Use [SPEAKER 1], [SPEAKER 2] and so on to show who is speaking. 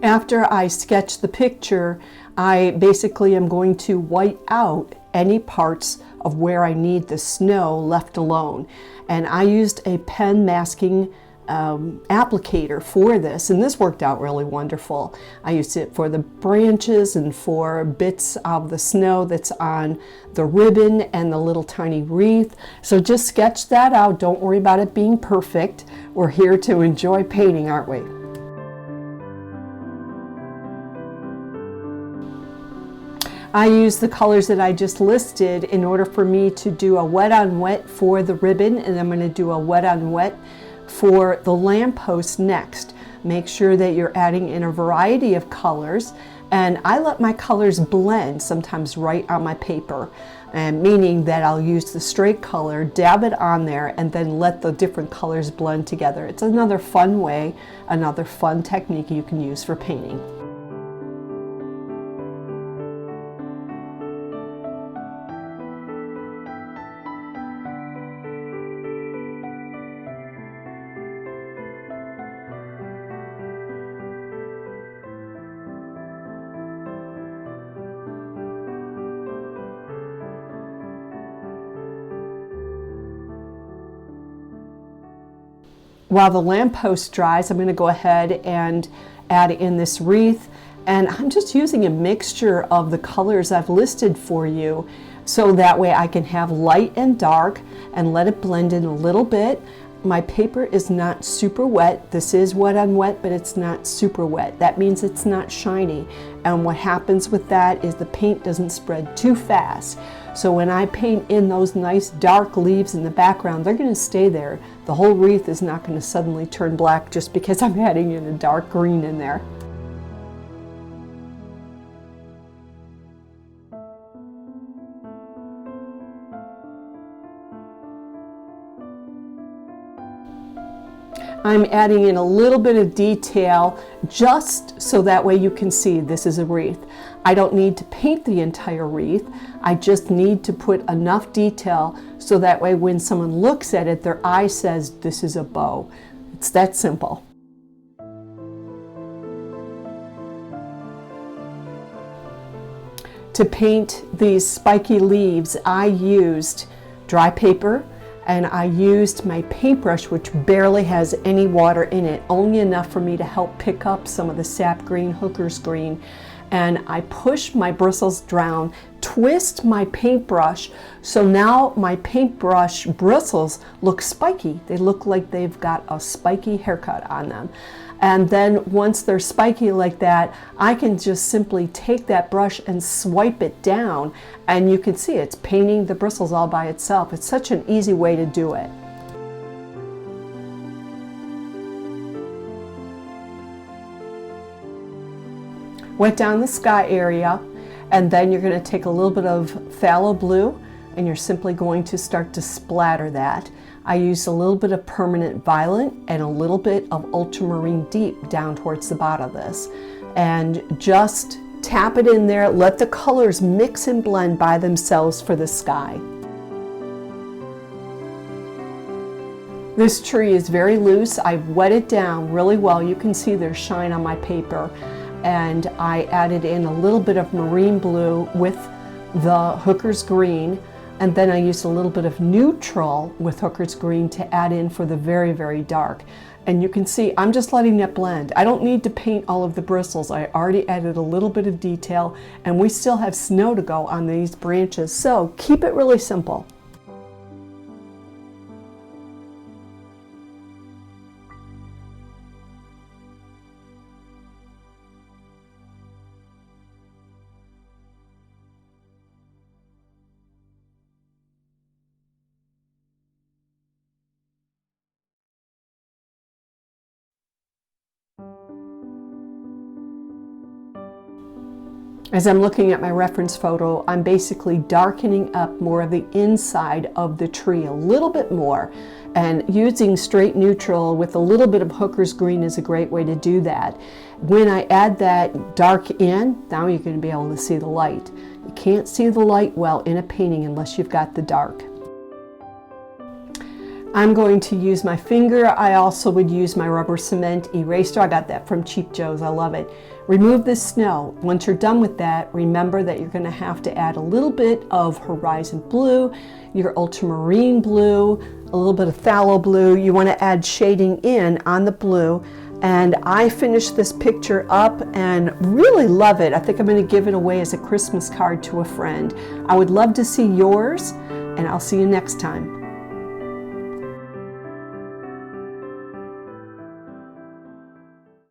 [SPEAKER 1] After I sketch the picture, I basically am going to white out any parts of where I need the snow left alone. And I used a pen masking applicator for this, and this worked out really wonderful. I used it for the branches and for bits of the snow that's on the ribbon and the little tiny wreath. So just sketch that out. Don't worry about it being perfect. We're here to enjoy painting, aren't we? I use the colors that I just listed in order for me to do a wet on wet for the ribbon, and I'm going to do a wet on wet for the lamppost next. Make sure that you're adding in a variety of colors, and I let my colors blend sometimes right on my paper, and meaning that I'll use the straight color, dab it on there, and then let the different colors blend together. It's another fun way, another fun technique you can use for painting. While the lamppost dries, I'm going to go ahead and add in this wreath, and I'm just using a mixture of the colors I've listed for you, so that way I can have light and dark and let it blend in a little bit. My paper is not super wet. This is wet on wet, but it's not super wet. That means it's not shiny, and what happens with that is the paint doesn't spread too fast. So when I paint in those nice dark leaves in the background, they're going to stay there. The whole wreath is not going to suddenly turn black just because I'm adding in a dark green in there. I'm adding in a little bit of detail just so that way you can see this is a wreath. I don't need to paint the entire wreath. I just need to put enough detail so that way when someone looks at it, their eye says this is a bow. It's that simple. To paint these spiky leaves, I used dry paper, and I used my paintbrush, which barely has any water in it, only enough for me to help pick up some of the sap green, hooker's green. And I push my bristles down, twist my paintbrush, so now my paintbrush bristles look spiky. They look like they've got a spiky haircut on them. And then once they're spiky like that, I can just simply take that brush and swipe it down, and you can see it's painting the bristles all by itself. It's such an easy way to do it. Wet down the sky area, and then you're going to take a little bit of phthalo blue, and you're simply going to start to splatter that. I used a little bit of permanent violet and a little bit of ultramarine deep down towards the bottom of this, and just tap it in there. Let the colors mix and blend by themselves for the sky. This tree is very loose. I wet it down really well. You can see there's shine on my paper, and I added in a little bit of marine blue with the hooker's green. And then I used a little bit of neutral with hooker's green to add in for the very, very dark. And you can see I'm just letting that blend. I don't need to paint all of the bristles. I already added a little bit of detail, and we still have snow to go on these branches. So keep it really simple. As I'm looking at my reference photo, I'm basically darkening up more of the inside of the tree a little bit more, and using straight neutral with a little bit of hooker's green is a great way to do that. When I add that dark in, now you're going to be able to see the light. You can't see the light well in a painting unless you've got the dark. I'm going to use my finger. I also would use my rubber cement eraser. I got that from Cheap Joe's. I love it. Remove the snow. Once you're done with that, remember that you're going to have to add a little bit of horizon blue, your ultramarine blue, a little bit of phthalo blue. You want to add shading in on the blue. And I finished this picture up and really love it. I think I'm going to give it away as a Christmas card to a friend. I would love to see yours, and I'll see you next time.